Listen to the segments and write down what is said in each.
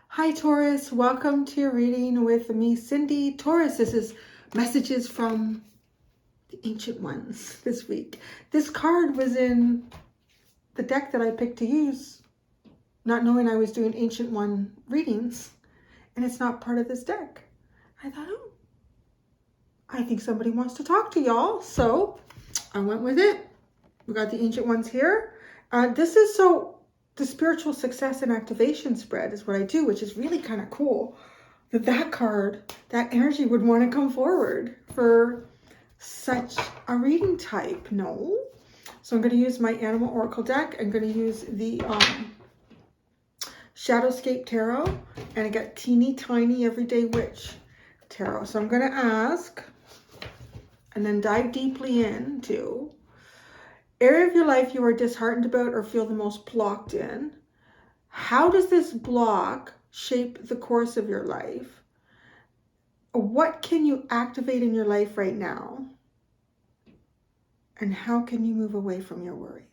Hi Taurus, welcome to your reading with me, Cindy. Taurus, this is messages from the Ancient Ones this week. This card was in the deck that I picked to use, not knowing I was doing Ancient One readings, and it's not part of this deck. I thought, oh, I think somebody wants to talk to y'all, so I went with it. We got the Ancient Ones here. This is the spiritual success and activation spread is what I do, which is really kind of cool. That card, that energy would want to come forward for such a reading type. No. So I'm going to use my Animal Oracle deck. I'm going to use the Shadowscape Tarot. And I got Teeny Tiny Everyday Witch Tarot. So I'm going to ask and then dive deeply into area of your life you are disheartened about or feel the most blocked in. How does this block shape the course of your life? What can you activate in your life right now? And how can you move away from your worries?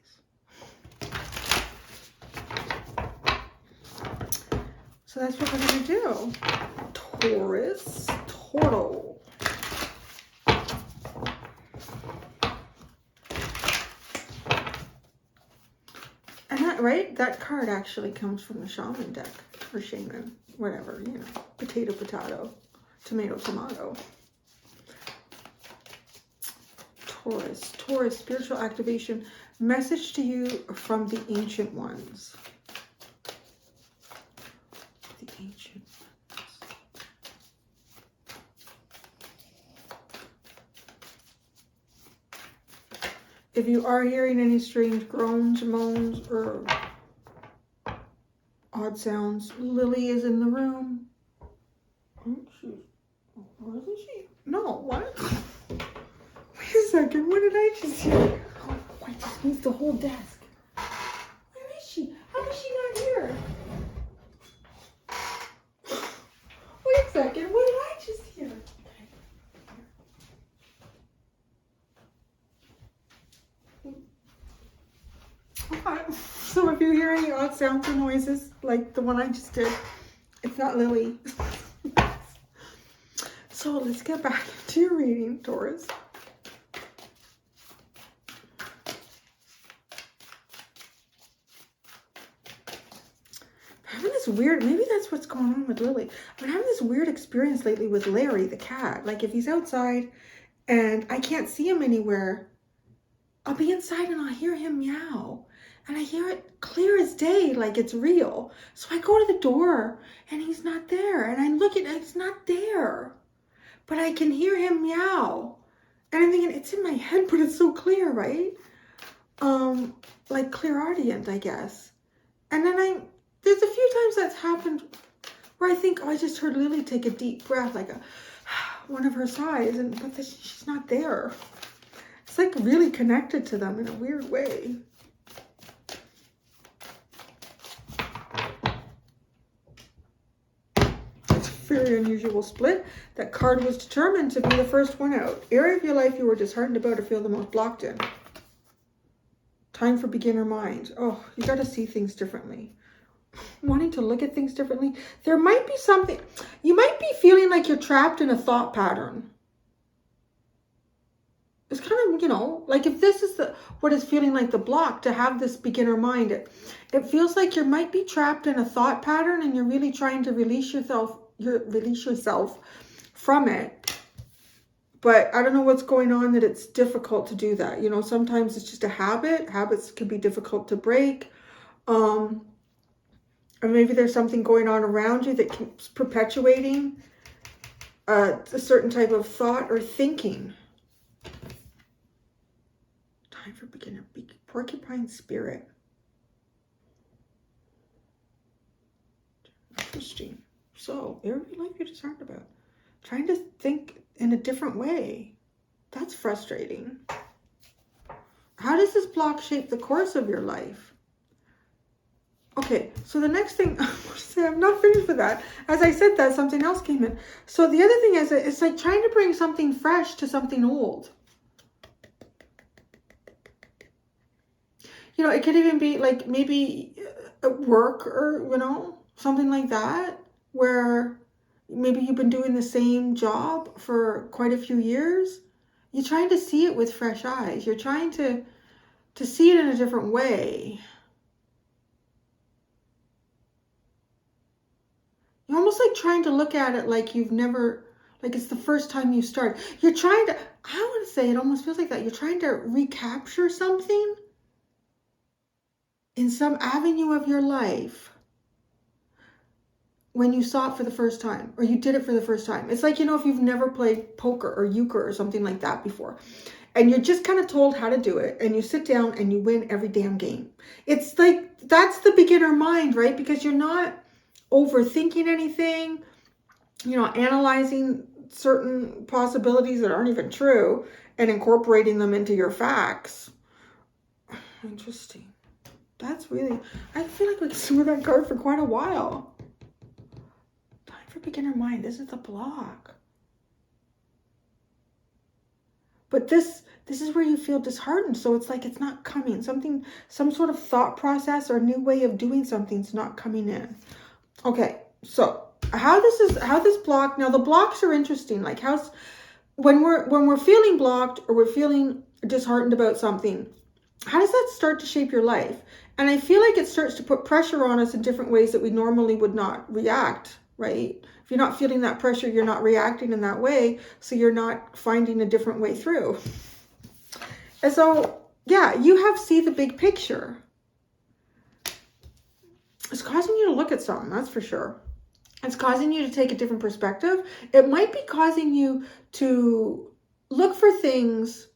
So that's what we're going to do. Taurus, Toro. Right? That card actually comes from the shaman deck, or shaman, whatever, you know, potato, potato, tomato, tomato. Taurus, Taurus, spiritual activation, message to you from the Ancient Ones. The Ancient Ones. If you are hearing any strange groans, moans, or odd sounds, Lily is in the room. Oh, where isn't she? No, what? Wait a second, what did I just hear? Oh, I just moved the whole desk. Where is she? How is she not here? Wait a second, what did I just hear? So if you hear any odd sounds or noises, like the one I just did, it's not Lily. So let's get back to your reading, Taurus. I'm having this weird, maybe that's what's going on with Lily. I'm having this weird experience lately with Larry, the cat. Like if he's outside and I can't see him anywhere, I'll be inside and I'll hear him meow. And I hear it clear as day, like it's real. So I go to the door and he's not there. And I look at it, it's not there. But I can hear him meow. And I'm thinking, it's in my head, but it's so clear, right? Like clairaudient, I guess. And then there's a few times that's happened where I think, oh, I just heard Lily take a deep breath, like one of her sighs, but she's not there. It's like really connected to them in a weird way. It's a very unusual split. That card was determined to be the first one out. Area of your life you were disheartened about or feel the most blocked in. Time for beginner mind. Oh, you got to see things differently. Wanting to look at things differently. There might be something. You might be feeling like you're trapped in a thought pattern. It's kind of, you know, like if this is what is feeling like the block to have this beginner mind, it feels like you might be trapped in a thought pattern and you're really trying to release yourself from it. But I don't know what's going on that it's difficult to do that. You know, sometimes it's just a habit. Habits can be difficult to break. Or maybe there's something going on around you that keeps perpetuating a certain type of thought or thinking. Time for beginner. Porcupine spirit. Interesting. So, area of your life you're concerned about. Trying to think in a different way. That's frustrating. How does this block shape the course of your life? Okay, so the next thing, I'm not finished with that. As I said that, something else came in. So the other thing is, it's like trying to bring something fresh to something old. You know, it could even be like maybe at work or, you know, something like that, where maybe you've been doing the same job for quite a few years. You're trying to see it with fresh eyes. You're trying to see it in a different way. You're almost like trying to look at it like you've never, like it's the first time you start. You're trying to, I want to say it almost feels like that. You're trying to recapture something in some avenue of your life when you saw it for the first time, or you did it for the first time. It's like, you know, if you've never played poker or euchre or something like that before, and you're just kind of told how to do it, and you sit down and you win every damn game. It's like, that's the beginner mind, right? Because you're not overthinking anything, you know, analyzing certain possibilities that aren't even true and incorporating them into your facts. Interesting. That's really, I feel like we can smooth that card for quite a while. Time for beginner mind. This is the block. But this is where you feel disheartened. So it's like it's not coming. Some sort of thought process or new way of doing something's not coming in. Okay, so how this block, now the blocks are interesting. Like when we're feeling blocked or we're feeling disheartened about something, how does that start to shape your life? And I feel like it starts to put pressure on us in different ways that we normally would not react, right? If you're not feeling that pressure, you're not reacting in that way, so you're not finding a different way through. And so, yeah, you see the big picture. It's causing you to look at something, that's for sure. It's causing you to take a different perspective. It might be causing you to look for things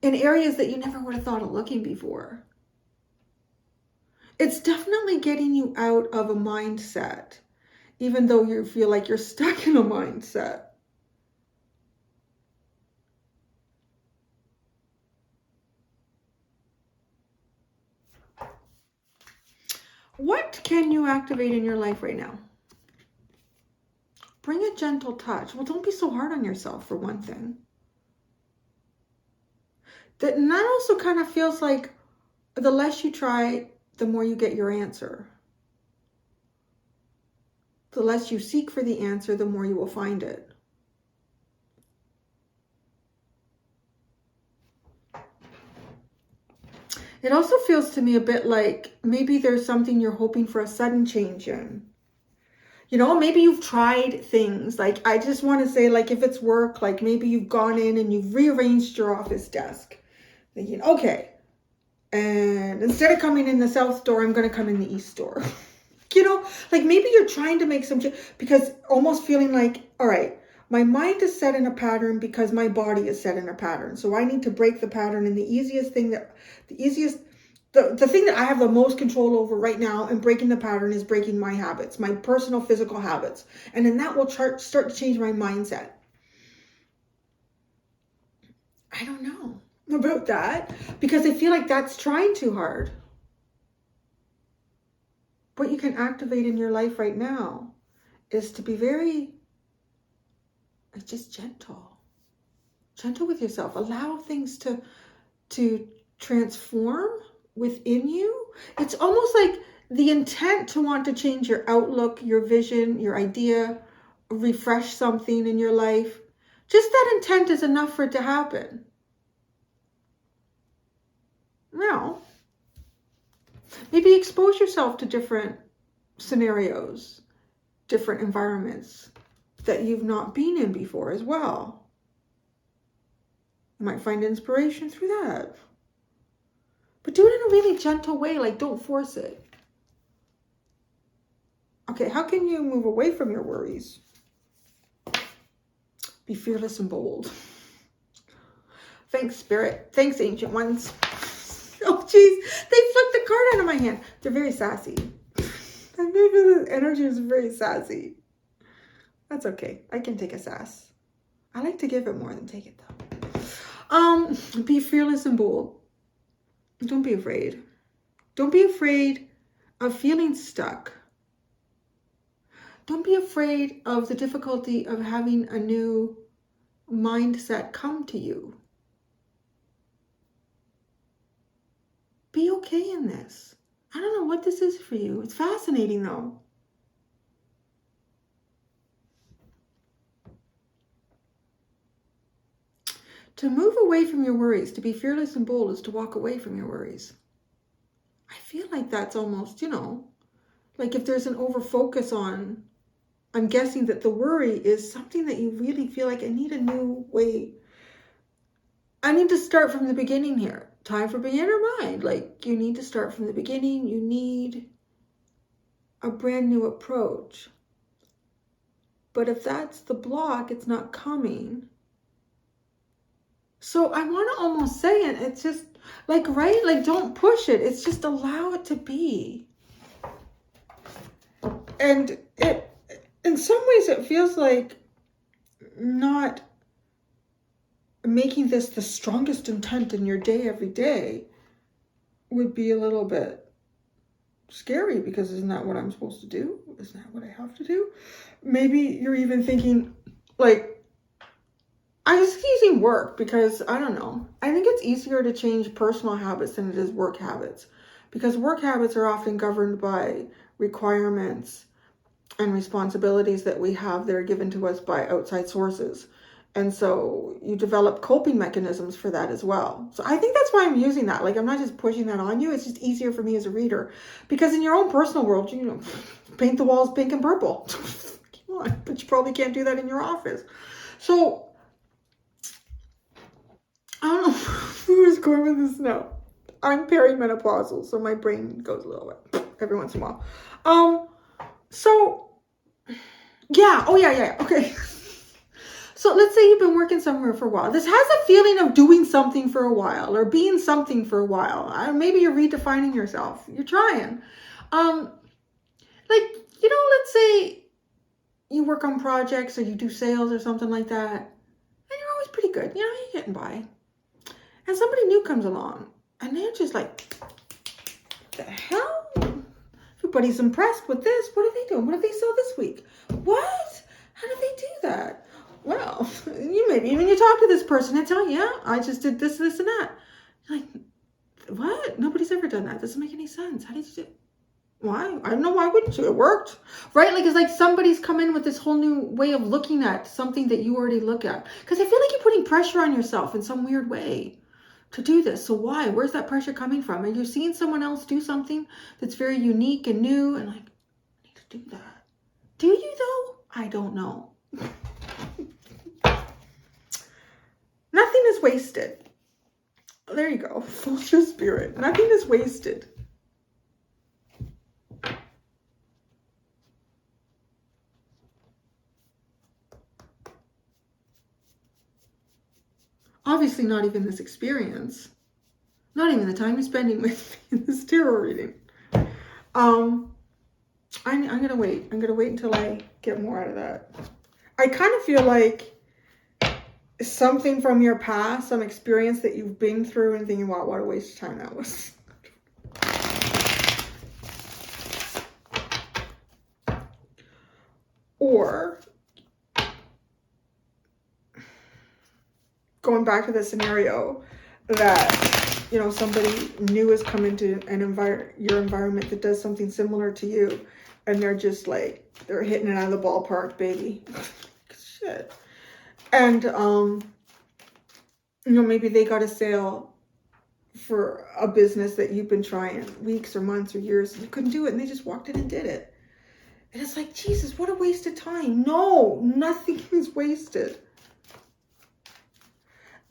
in areas that you never would have thought of looking before. It's definitely getting you out of a mindset, even though you feel like you're stuck in a mindset. What can you activate in your life right now? Bring a gentle touch. Well, don't be so hard on yourself, for one thing. And that also kind of feels like the less you try, the more you get your answer. The less you seek for the answer, the more you will find it. It also feels to me a bit like maybe there's something you're hoping for a sudden change in. You know, maybe you've tried things. Like, I just want to say, like, if it's work, like maybe you've gone in and you've rearranged your office desk. Thinking, okay, and instead of coming in the south door, I'm going to come in the east door. You know, like maybe you're trying to make some change because almost feeling like, all right, my mind is set in a pattern because my body is set in a pattern. So I need to break the pattern. And the thing that I have the most control over right now and breaking the pattern is breaking my habits, my personal physical habits. And then that will start to change my mindset. I don't know about that because I feel like that's trying too hard. What you can activate in your life right now is to be very, just gentle with yourself. Allow things to transform within you. It's almost like the intent to want to change your outlook, your vision, your idea, refresh something in your life. Just that intent is enough for it to happen. Now, maybe expose yourself to different scenarios, different environments that you've not been in before as well. You might find inspiration through that. But do it in a really gentle way, like don't force it. Okay, how can you move away from your worries? Be fearless and bold. Thanks, Spirit. Thanks, Ancient Ones. Oh, geez. They flipped the card out of my hand. They're very sassy. Maybe the energy is very sassy. That's okay. I can take a sass. I like to give it more than take it, though. Be fearless and bold. Don't be afraid. Don't be afraid of feeling stuck. Don't be afraid of the difficulty of having a new mindset come to you. be okay in this. I don't know what this is for you. It's fascinating though. To move away from your worries, to be fearless and bold, is to walk away from your worries. I feel like that's almost, like if there's an over focus on, I'm guessing that the worry is something that you really feel like, I need a new way. I need to start from the beginning here. Time for beginner mind. Like, you need to start from the beginning. You need a brand new approach. But if that's the block, it's not coming. So I want to almost say it. It's just like, right? Like, don't push it. It's just allow it to be. And it, in some ways, it feels like not making this the strongest intent in your day every day would be a little bit scary, because isn't that what I'm supposed to do? Isn't that what I have to do? Maybe you're even thinking, like, I'm just using work because, I don't know. I think it's easier to change personal habits than it is work habits, because work habits are often governed by requirements and responsibilities that we have that are given to us by outside sources. And so you develop coping mechanisms for that as well. So I think that's why I'm using that. Like, I'm not just pushing that on you. It's just easier for me as a reader. Because in your own personal world, paint the walls pink and purple. Come on, but you probably can't do that in your office. So, I don't know who's going with this now. I'm perimenopausal, so my brain goes a little bit every once in a while. So, yeah. Oh, yeah. Okay. So let's say you've been working somewhere for a while. This has a feeling of doing something for a while or being something for a while. Maybe you're redefining yourself. You're trying. Let's say you work on projects or you do sales or something like that, and you're always pretty good. You're getting by. And somebody new comes along, and they're just like, the hell? Everybody's impressed with this. What are they doing? What did they sell this week? What? How did they do that? Well, maybe when you talk to this person, they tell you, yeah, I just did this, and that. You're like, what? Nobody's ever done that. Doesn't make any sense. How did you do it? Why? I don't know. Why wouldn't you? It worked, right? Like, it's like somebody's come in with this whole new way of looking at something that you already look at. Because I feel like you're putting pressure on yourself in some weird way to do this. So why? Where's that pressure coming from? And you're seeing someone else do something that's very unique and new, and like, I need to do that. Do you though? I don't know. Nothing is wasted. There you go. Fold your spirit. Nothing is wasted. Obviously not even this experience. Not even the time you're spending with me in this tarot reading. I'm going to wait. I'm going to wait until I get more out of that. I kind of feel like something from your past, some experience that you've been through, and thinking, wow, what a waste of time that was. Or going back to the scenario that, somebody new has come into your environment that does something similar to you, and they're just like, they're hitting it out of the ballpark, baby. Shit. And, maybe they got a sale for a business that you've been trying weeks or months or years, and you couldn't do it, and they just walked in and did it. And it's like, Jesus, what a waste of time. No, nothing is wasted.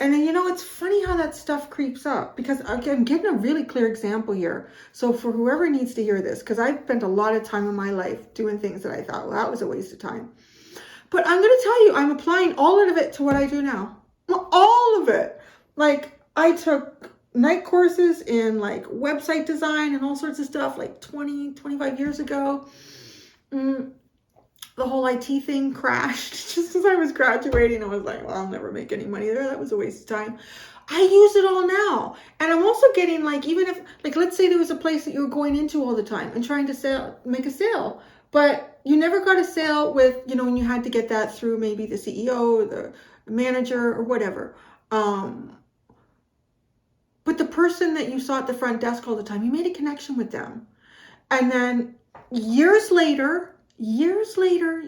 And then, it's funny how that stuff creeps up, because I'm getting a really clear example here. So for whoever needs to hear this, because I've spent a lot of time in my life doing things that I thought, well, that was a waste of time. But I'm going to tell you, I'm applying all of it to what I do now. All of it. Like, I took night courses in like website design and all sorts of stuff like 25 years ago. The whole IT thing crashed just as I was graduating. I was like, well, I'll never make any money there. That was a waste of time. I use it all now. And I'm also getting like, even if, like, let's say there was a place that you were going into all the time and trying to make a sale, but you never got a sale with, when you had to get that through maybe the CEO, or the manager or whatever. But the person that you saw at the front desk all the time, you made a connection with them. And then years later, you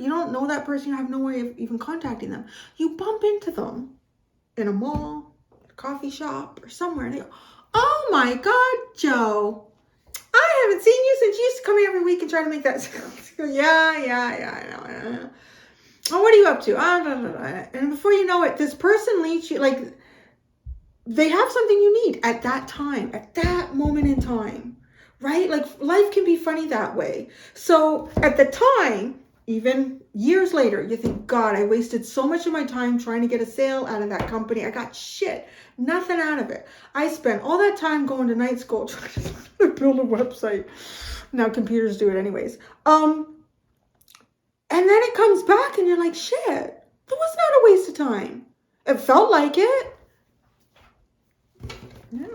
don't know that person, you have no way of even contacting them. You bump into them in a mall, a coffee shop, or somewhere, and they go, oh my God, Joe, I haven't seen you since you used to come here every week and try to make that sound. Yeah, I know. Oh, what are you up to? And before you know it, this person leads you, like, they have something you need at that time, at that moment in time, right? Like, life can be funny that way. So at the time, even years later, you think, God, I wasted so much of my time trying to get a sale out of that company. I got nothing out of it. I spent all that time going to night school trying to build a website. Now computers do it anyways. And then it comes back and you're like, shit, that was not a waste of time. It felt like it. Yeah.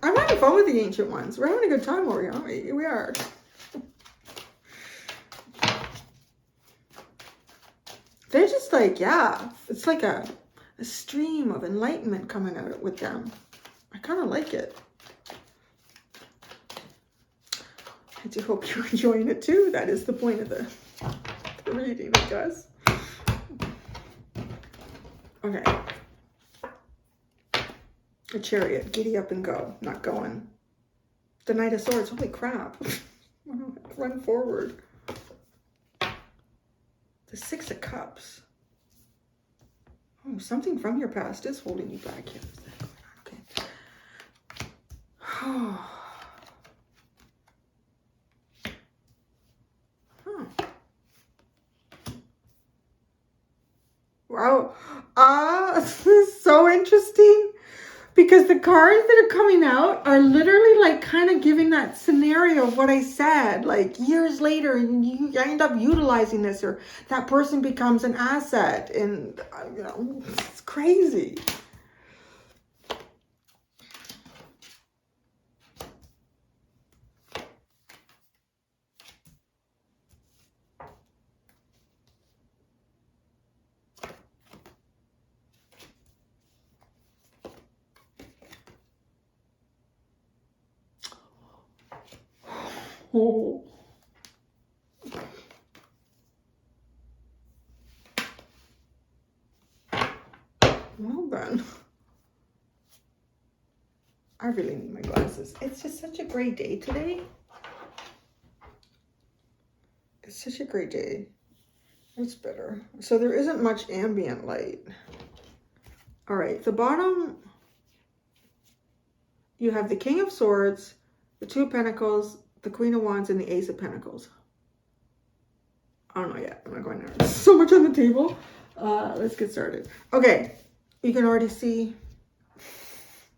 I'm having fun with the ancient ones. We're having a good time over here, aren't we? We are. They're just like, yeah, it's like a stream of enlightenment coming out with them. I kind of like it. I do hope you're enjoying it too. That is the point of the reading, I guess. Okay. A Chariot, giddy up and go, not going. The Knight of Swords, holy crap. Run forward. The Six of Cups. Oh, something from your past is holding you back here. Is that going on? Okay. Wow. This is so interesting because the cards that are coming out are literally like kind of giving that scenario of what I said, like years later, and you end up utilizing this, or that person becomes an asset, and you know, it's crazy. Oh. Well then. I really need my glasses. It's just such a great day today. It's such a great day. It's better. So there isn't much ambient light. All right, the bottom, you have the King of Swords, the Two of Pentacles, the Queen of Wands, and the Ace of Pentacles. I don't know yet. I'm not going there. There's so much on the table. Let's get started. Okay, you can already see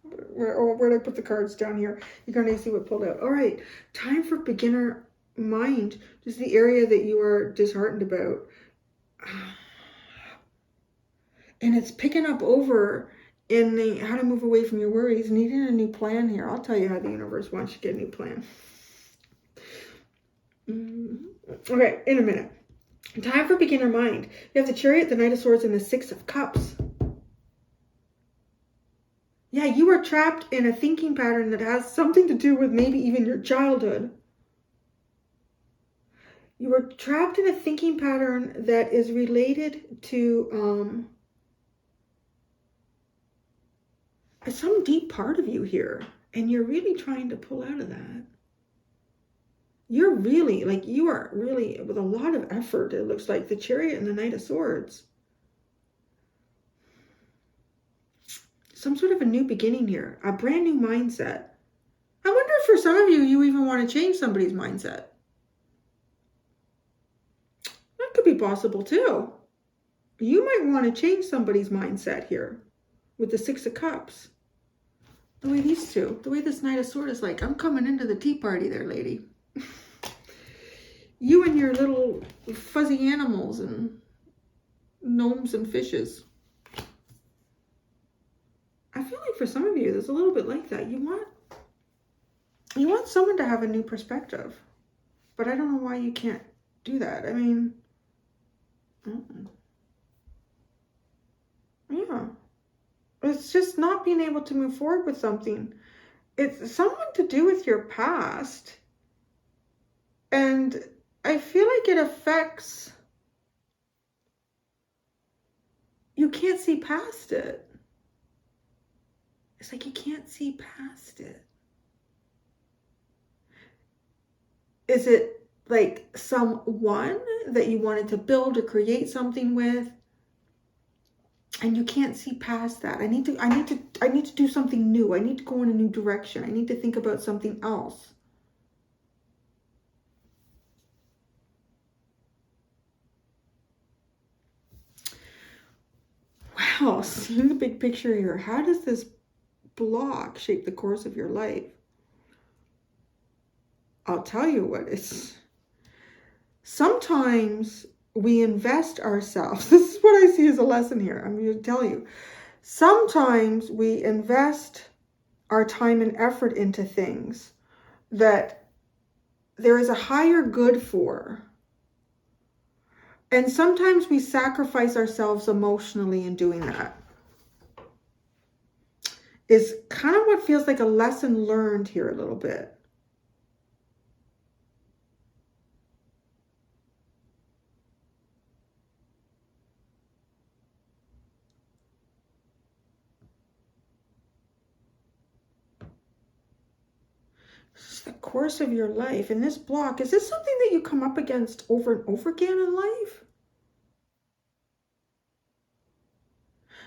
where did I put the cards down here? You can already see what pulled out. All right, time for beginner mind. Just the area that you are disheartened about. And it's picking up over in the how to move away from your worries, needing a new plan here. I'll tell you how the universe wants you to get a new plan. Okay, in a minute. Time for beginner mind. You have the Chariot, the Knight of Swords, and the Six of Cups. Yeah, you are trapped in a thinking pattern that has something to do with maybe even your childhood. You are trapped in a thinking pattern that is related to some deep part of you here. And you're really trying to pull out of that. You're really, like, you are really, with a lot of effort, it looks like, the Chariot and the Knight of Swords. Some sort of a new beginning here, a brand new mindset. I wonder if for some of you, you even want to change somebody's mindset. That could be possible too. You might want to change somebody's mindset here with the Six of Cups. The way these two, the way this Knight of Swords is like, I'm coming into the tea party there, lady. You and your little fuzzy animals and gnomes and fishes. I feel like for some of you, there's a little bit like that. You want someone to have a new perspective, but I don't know why you can't do that. I mean, yeah, it's just not being able to move forward with something. it's someone to do with your past. And I feel like it affects, you can't see past it. It's like you can't see past it. Is it like someone that you wanted to build or create something with, and you can't see past that? I need to do something new. I need to go in a new direction. I need to think about something else. Wow, seeing the big picture here. How does this block shape the course of your life? I'll tell you what, it's sometimes we invest ourselves. This is what I see as a lesson here. I'm going to tell you. Sometimes we invest our time and effort into things that there is a higher good for. And sometimes we sacrifice ourselves emotionally in doing that. Is kind of what feels like a lesson learned here a little bit. The course of your life. In this block, is this something that you come up against over and over again in life?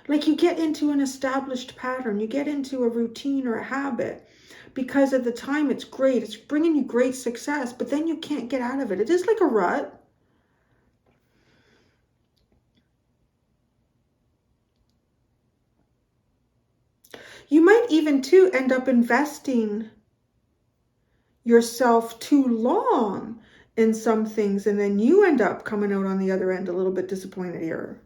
Like you get into an established pattern, you get into a routine or a habit because at the time it's great, it's bringing you great success, but then you can't get out of it. It is like a rut. You might even too end up investing yourself too long in some things, and then you end up coming out on the other end a little bit disappointed here.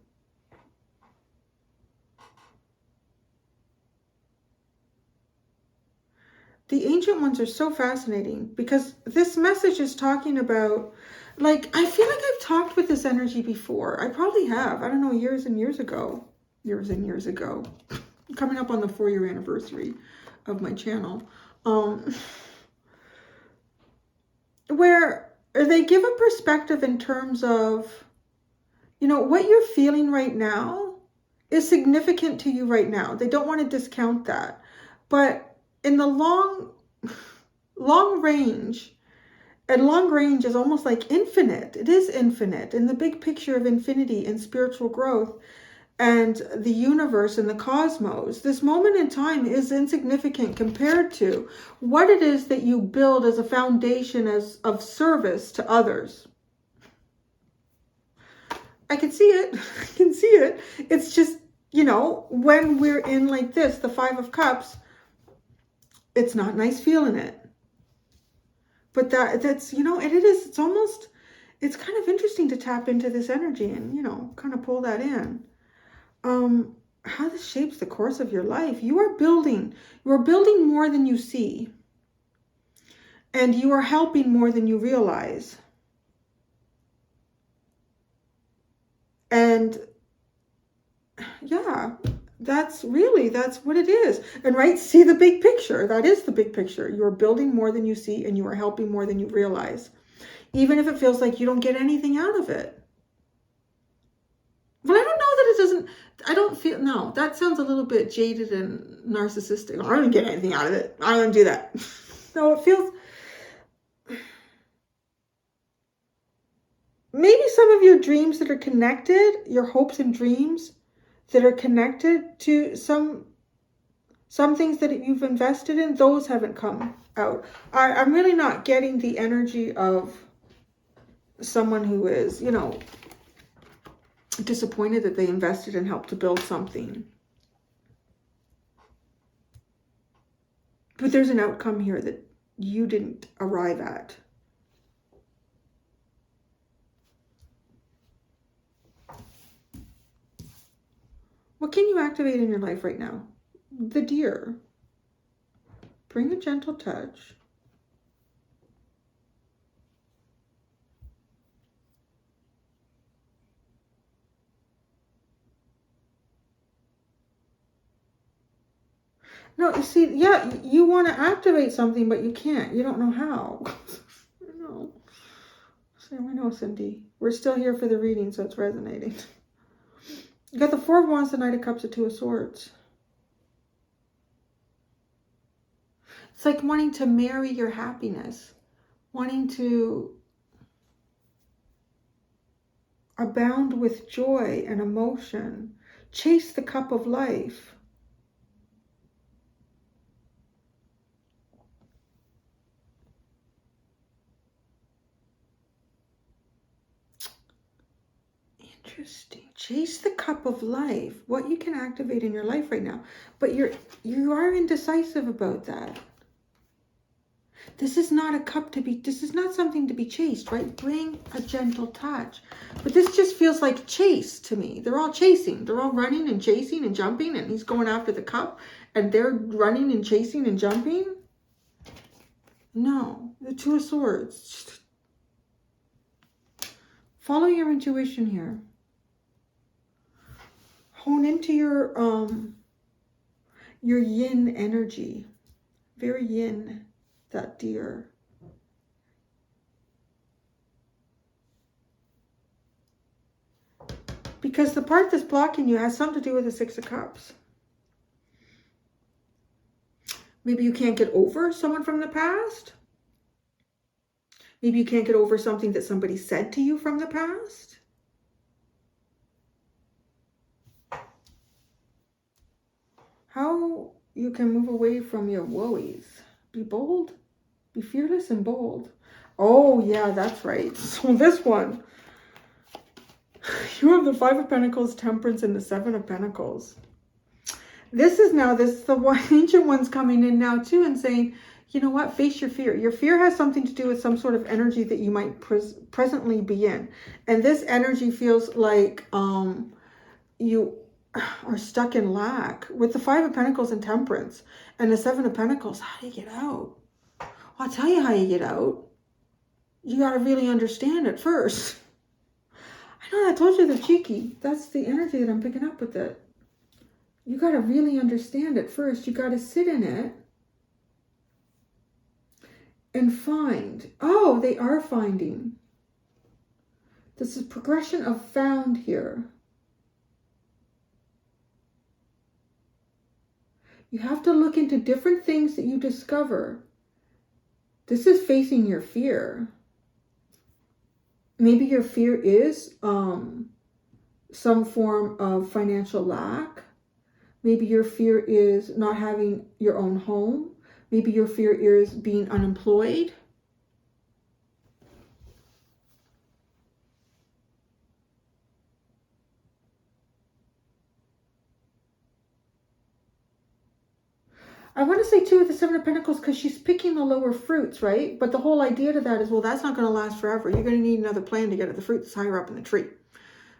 The ancient ones are so fascinating because this message is talking about, like, I feel like I've talked with this energy before. I probably have. I don't know, years and years ago. Years and years ago. Coming up on the 4-year anniversary of my channel. Where they give a perspective in terms of, you know, what you're feeling right now is significant to you right now. They don't want to discount that. But in the long range, and long range is almost like infinite. It is infinite. In the big picture of infinity and spiritual growth and the universe and the cosmos, this moment in time is insignificant compared to what it is that you build as a foundation of service to others. I can see it. I can see it. It's just, you know, when we're in like this, the 5 of Cups, it's not nice feeling it. But that's, you know, it's almost, it's kind of interesting to tap into this energy and, you know, kind of pull that in. How this shapes the course of your life. You are building more than you see. And you are helping more than you realize. And yeah, that's what it is. And right, see the big picture. That is the big picture. You are building more than you see and you are helping more than you realize. Even if it feels like you don't get anything out of it. But I don't know that it doesn't, I don't feel, no, that sounds a little bit jaded and narcissistic. I don't get anything out of it. I don't do that. No, it feels, maybe some of your dreams that are connected, your hopes and dreams that are connected to some things that you've invested in, those haven't come out. I'm really not getting the energy of someone who is, you know, disappointed that they invested and helped to build something. But there's an outcome here that you didn't arrive at. What can you activate in your life right now? The Deer. Bring a gentle touch. No, you see, yeah, you want to activate something, but you can't. You don't know how. I know. So I know, Cindy. We're still here for the reading, so it's resonating. You got the Four of Wands, the Knight of Cups, the Two of Swords. It's like wanting to marry your happiness. Wanting to abound with joy and emotion. Chase the cup of life. Interesting. Chase the cup of life. What you can activate in your life right now. But you are indecisive about that. This is not a cup to be, this is not something to be chased, right? Bring a gentle touch. But this just feels like chase to me. They're all chasing. They're all running and chasing and jumping, and he's going after the cup, and they're running and chasing and jumping. No, the Two of Swords. Follow your intuition here. Hone into your yin energy. Very yin, that deer. Because the part that's blocking you has something to do with the Six of Cups. Maybe you can't get over someone from the past. Maybe you can't get over something that somebody said to you from the past. How you can move away from your woes. Be bold. Be fearless and bold. Oh, yeah, that's right. So this one. You have the Five of Pentacles, Temperance, and the Seven of Pentacles. This is the one, Ancient One's coming in now too and saying, you know what, face your fear. Your fear has something to do with some sort of energy that you might presently be in. And this energy feels like you are stuck in lack. With the Five of Pentacles and Temperance and the Seven of Pentacles, how do you get out? Well, I'll tell you how you get out. You got to really understand it first. I know, I told you they're cheeky. That's the energy that I'm picking up with it. You got to really understand it first. You got to sit in it and find. Oh, they are finding. This is progression of found here. You have to look into different things that you discover. This is facing your fear. Maybe your fear is some form of financial lack. Maybe your fear is not having your own home. Maybe your fear is being unemployed. I want to say too with the Seven of Pentacles, because she's picking the lower fruits, right? But the whole idea to that is, well, that's not going to last forever. You're going to need another plan to get at the fruit that's higher up in the tree.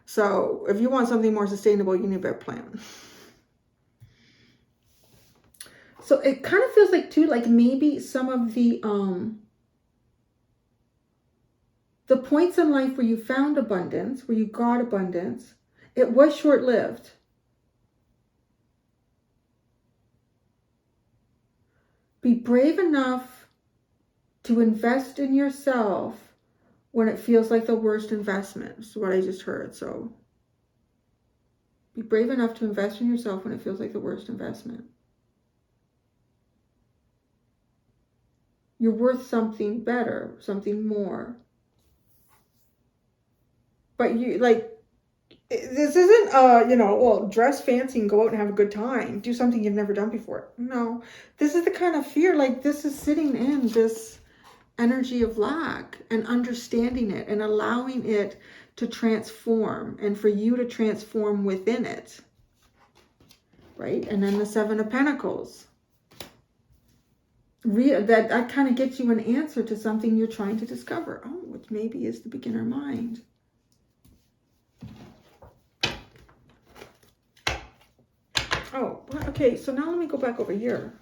So if you want something more sustainable, you need a better plan. So it kind of feels like too, like maybe some of the points in life where you found abundance, where you got abundance, it was short-lived. Be brave enough to invest in yourself when it feels like the worst investment. Is what I just heard. So be brave enough to invest in yourself when it feels like the worst investment. You're worth something better, something more. But you, like, this isn't, you know, well, dress fancy and go out and have a good time. Do something you've never done before. No, this is the kind of fear, like this is sitting in this energy of lack and understanding it and allowing it to transform and for you to transform within it. Right? And then the Seven of Pentacles. That kind of gets you an answer to something you're trying to discover. Oh, which maybe is the beginner mind. Oh, okay, so now let me go back over here.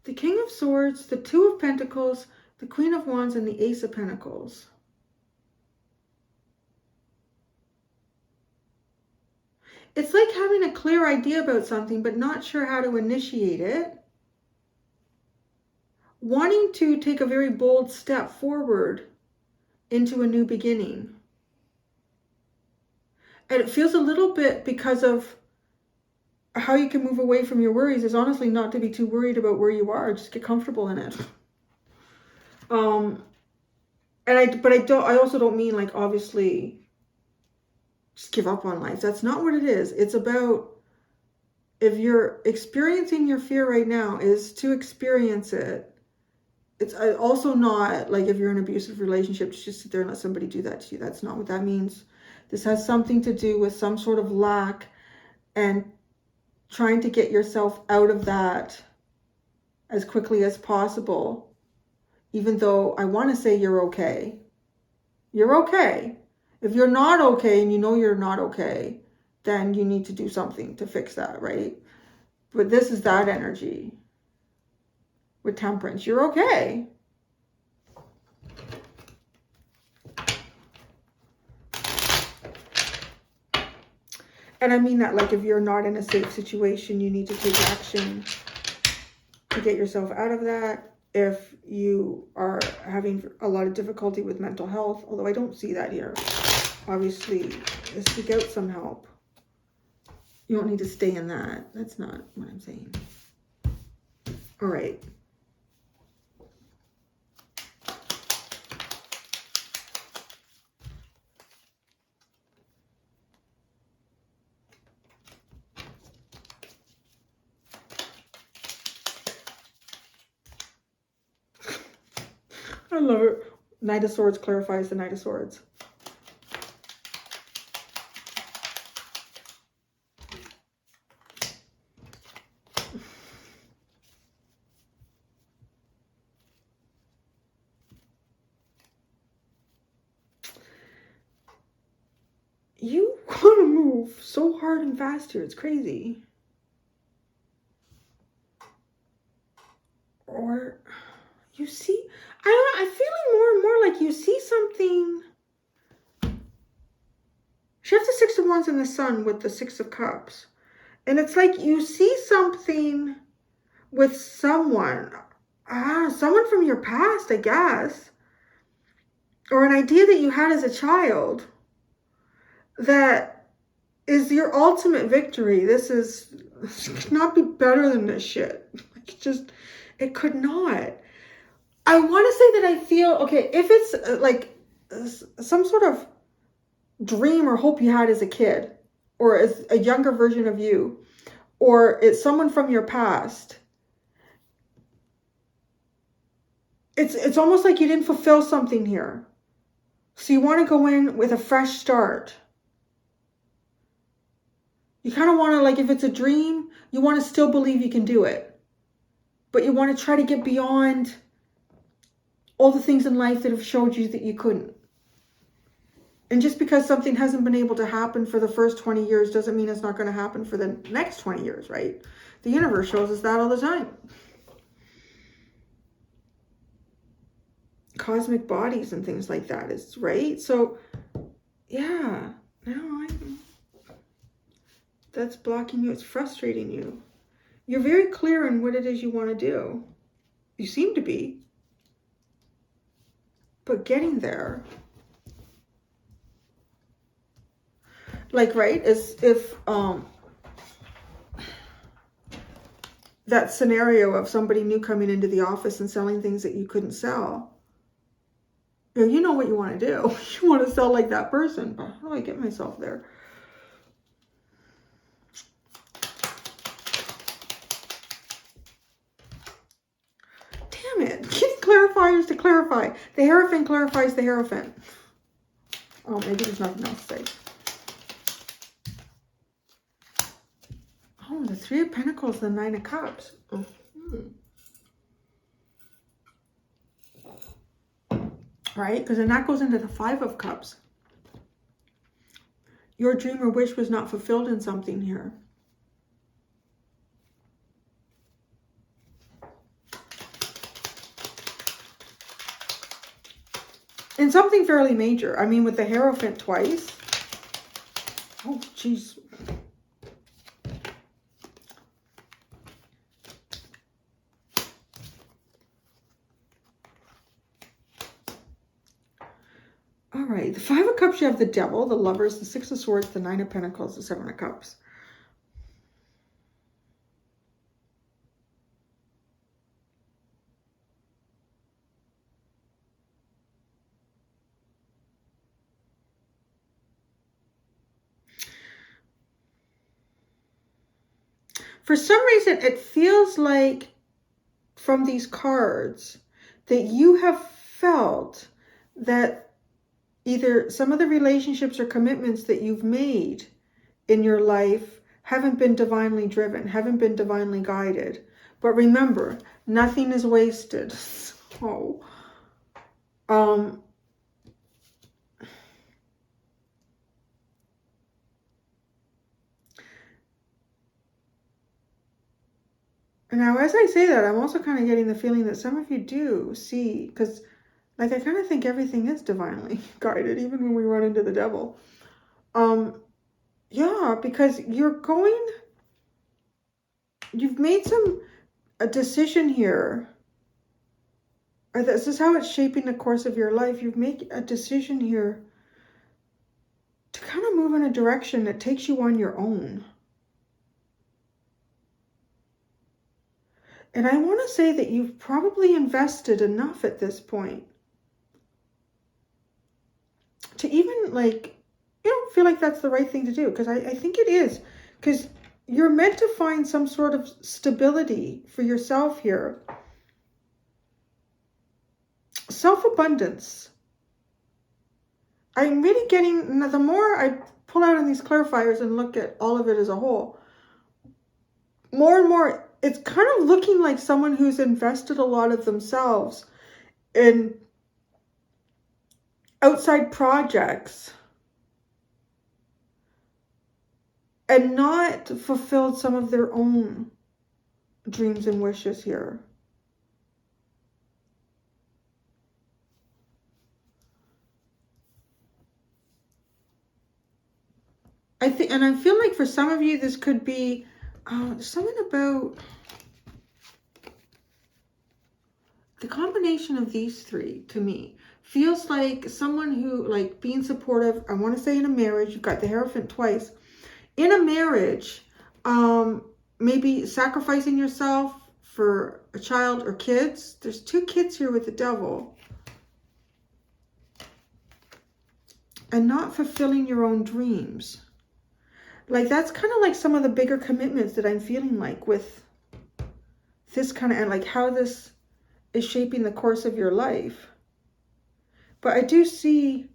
The King of Swords, the Two of Pentacles, the Queen of Wands, and the Ace of Pentacles. it's like having a clear idea about something, but not sure how to initiate it. Wanting to take a very bold step forward into a new beginning. And it feels a little bit, because of how you can move away from your worries, is honestly not to be too worried about where you are. Just get comfortable in it. I also don't mean like, obviously, just give up on life. That's not what it is. It's about, if you're experiencing your fear right now, is to experience it. It's also not like, if you're in an abusive relationship, just sit there and let somebody do that to you. That's not what that means. This has something to do with some sort of lack and trying to get yourself out of that as quickly as possible. Even though I want to say you're okay. You're okay. If you're not okay and you know you're not okay, then you need to do something to fix that, right? But this is that energy. With Temperance, you're okay. And I mean that, like, if you're not in a safe situation, you need to take action to get yourself out of that. If you are having a lot of difficulty with mental health, although I don't see that here, obviously, seek out some help. You don't need to stay in that. That's not what I'm saying. All right. I love it. Knight of Swords clarifies the Knight of Swords. You want to move so hard and fast here. It's crazy. Or you see, I'm feeling more and more like you see something. She has the Six of Wands in the Sun with the Six of Cups. And it's like you see something with someone. Someone from your past, I guess. Or an idea that you had as a child that is your ultimate victory. This could not be better than this shit. It could not. I want to say that I feel, okay, if it's like some sort of dream or hope you had as a kid, or as a younger version of you, or it's someone from your past, it's almost like you didn't fulfill something here. So you want to go in with a fresh start. You kind of want to, like, if it's a dream, you want to still believe you can do it. But you want to try to get beyond all the things in life that have showed you that you couldn't. And just because something hasn't been able to happen for the first 20 years doesn't mean it's not going to happen for the next 20 years, right? The universe shows us that all the time. Cosmic bodies and things like that is, right? So, yeah. That's blocking you. It's frustrating you. You're very clear on what it is you want to do. You seem to be. But getting there, like, right, is if that scenario of somebody new coming into the office and selling things that you couldn't sell. You know what you want to do. You want to sell like that person. But how do I get myself there? Damn it. Getting clarifiers to clarify. The Hierophant clarifies the Hierophant. Oh, maybe there's nothing else to say. Oh, the Three of Pentacles, the Nine of Cups. Right? Because then that goes into the Five of Cups. Your dream or wish was not fulfilled in something here. And something fairly major. I mean, with the Hierophant twice. Oh, jeez. right. The Five of Cups, you have the Devil, the Lovers, the Six of Swords, the Nine of Pentacles, the Seven of Cups. For some reason, it feels like from these cards that you have felt that either some of the relationships or commitments that you've made in your life haven't been divinely driven, haven't been divinely guided. But remember, nothing is wasted. So, now, as I say that, I'm also kind of getting the feeling that some of you do see, because like I kind of think everything is divinely guided, even when we run into the devil. Yeah, because you've made a decision here, or this is how it's shaping the course of your life. You've made a decision here to kind of move in a direction that takes you on your own. And I want to say that you've probably invested enough at this point to even feel like that's the right thing to do. Because I think it is. Because you're meant to find some sort of stability for yourself here. Self-abundance. I'm really getting, the more I pull out on these clarifiers and look at all of it as a whole, more and more, it's kind of looking like someone who's invested a lot of themselves in outside projects and not fulfilled some of their own dreams and wishes here. I feel like for some of you, this could be something about the combination of these three. To me, feels like someone who, like, being supportive. I want to say in a marriage, you've got the Hierophant twice. In a marriage, maybe sacrificing yourself for a child or kids. There's two kids here with the Devil. And not fulfilling your own dreams. Like, that's kind of like some of the bigger commitments that I'm feeling like with this kind of, and like how this is shaping the course of your life. But I do see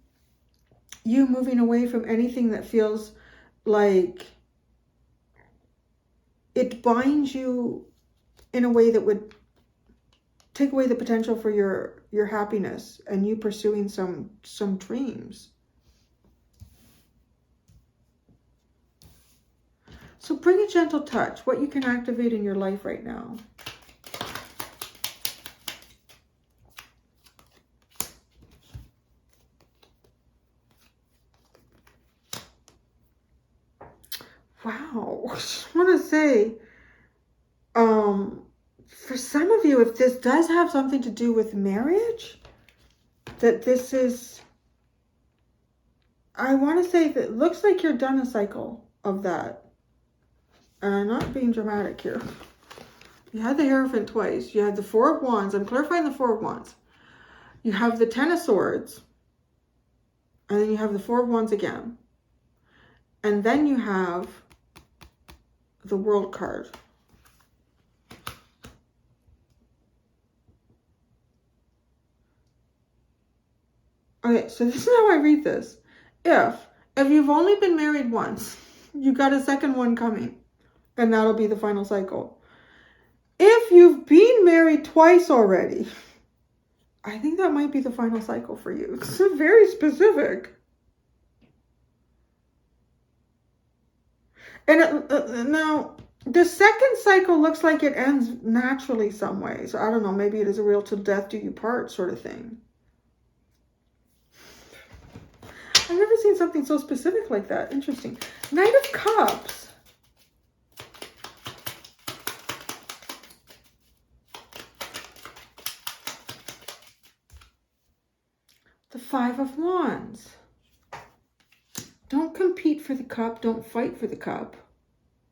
you moving away from anything that feels like it binds you in a way that would take away the potential for your happiness and you pursuing some dreams. So bring a gentle touch, what you can activate in your life right now. Wow, I just want to say, for some of you, if this does have something to do with marriage, that this is, I want to say that it looks like you're done a cycle of that. And I'm not being dramatic here. You had the Hierophant twice. You had the Four of Wands. I'm clarifying the Four of Wands. You have the Ten of Swords. And then you have the Four of Wands again. And then you have the World card. Okay, so this is how I read this. If you've only been married once, you got a second one coming. And that'll be the final cycle. If you've been married twice already, I think that might be the final cycle for you. It's very specific. And now, the second cycle looks like it ends naturally some way. So I don't know, maybe it is a real till death do you part sort of thing. I've never seen something so specific like that. Interesting. Knight of Cups. The Five of Wands. Don't compete for the cup. Don't fight for the cup.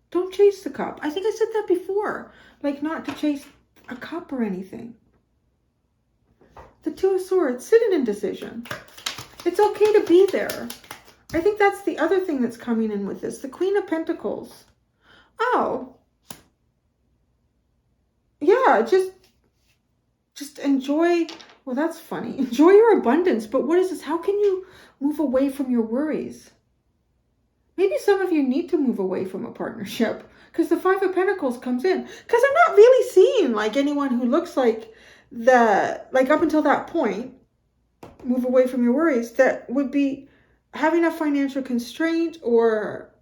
Don't chase the cup. I think I said that before. Like, not to chase a cup or anything. The Two of Swords. Sit in indecision. It's okay to be there. I think that's the other thing that's coming in with this. The Queen of Pentacles. Oh. Yeah, just enjoy. Well, that's funny. Enjoy your abundance. But what is this? How can you move away from your worries? Maybe some of you need to move away from a partnership because the Five of Pentacles comes in. Because I'm not really seeing like anyone who looks like like up until that point, move away from your worries, that would be having a financial constraint or...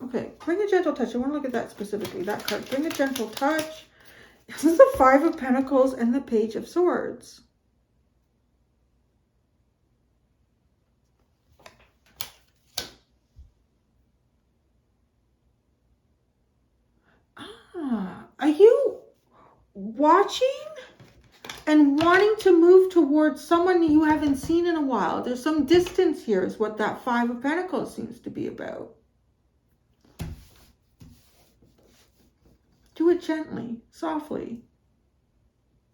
Okay, bring a gentle touch. I want to look at that specifically, that card. Bring a gentle touch. This is the Five of Pentacles and the Page of Swords. Are you watching and wanting to move towards someone you haven't seen in a while? There's some distance here is what that Five of Pentacles seems to be about. Do it gently, softly.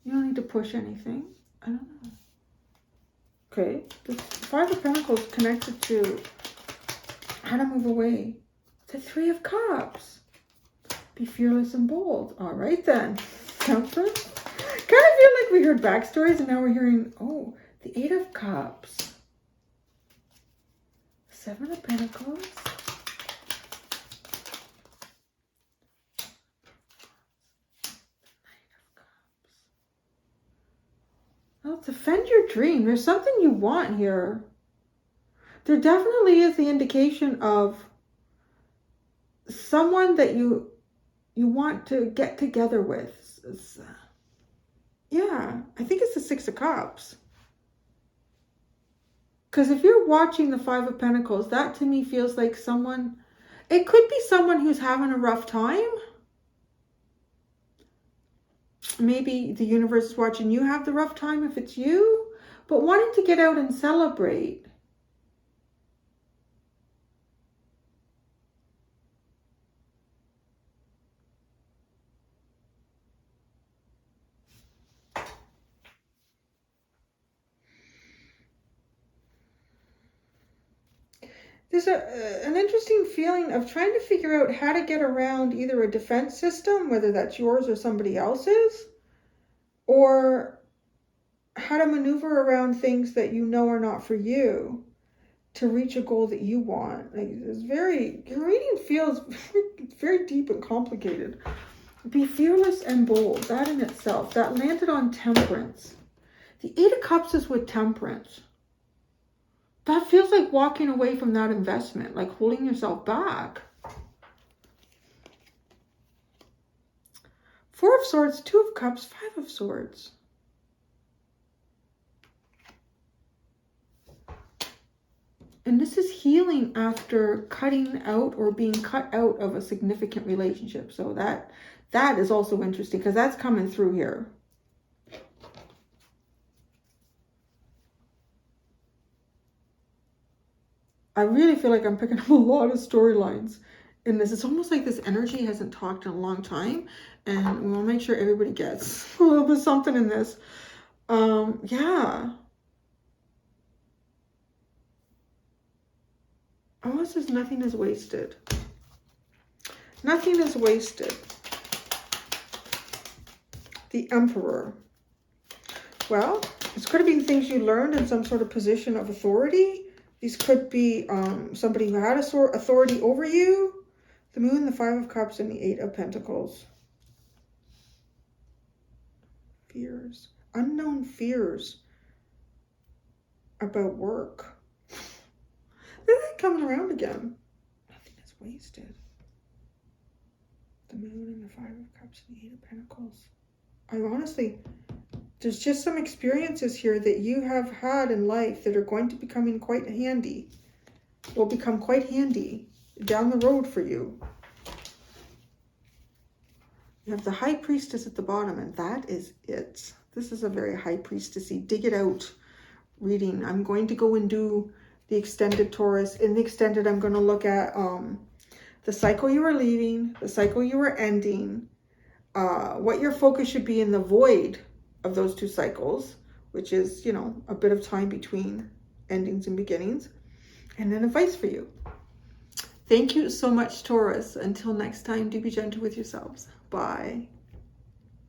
You don't need to push anything. I don't know. Okay, the Five of Pentacles connected to how to move away. The Three of Cups. Be fearless and bold. All right then. Temperance. Kind of feel like we heard backstories and now we're hearing, oh, the Eight of Cups. Seven of Pentacles. Well, defend your dream. There's something you want here. There definitely is the indication of someone that you want to get together with. Yeah, I think it's the Six of Cups. Because if you're watching the Five of Pentacles, that to me feels like someone, it could be someone who's having a rough time. Maybe the universe is watching you have the rough time if it's you, but wanting to get out and celebrate. There's an interesting feeling of trying to figure out how to get around either a defense system, whether that's yours or somebody else's, or how to maneuver around things that you know are not for you to reach a goal that you want. Like, your reading feels very deep and complicated. Be fearless and bold. That in itself, that landed on Temperance. The Eight of Cups is with Temperance. That feels like walking away from that investment, like holding yourself back. Four of Swords, Two of Cups, Five of Swords. And this is healing after cutting out or being cut out of a significant relationship. So that is also interesting because that's coming through here. I really feel like I'm picking up a lot of storylines in this. It's almost like this energy hasn't talked in a long time, and we want to make sure everybody gets a little bit something in this. Yeah. Oh, it says nothing is wasted. Nothing is wasted. The Emperor. Well, it's could have been things you learned in some sort of position of authority. These could be somebody who had authority over you. The Moon, the Five of Cups, and the Eight of Pentacles. Fears. Unknown fears about work. They're coming around again. Nothing is wasted. The Moon and the Five of Cups and the Eight of Pentacles. I honestly... There's just some experiences here that you have had in life that are going to become quite handy. Will become quite handy down the road for you. You have the High Priestess at the bottom, and that is it. This is a very High Priestessy, dig it out reading. I'm going to go and do the extended Taurus. In the extended, I'm going to look at the cycle you are leaving, the cycle you are ending, what your focus should be in the void of those two cycles, which is, you know, a bit of time between endings and beginnings, and then advice for you. Thank you so much, Taurus. Until next time, do be gentle with yourselves. Bye.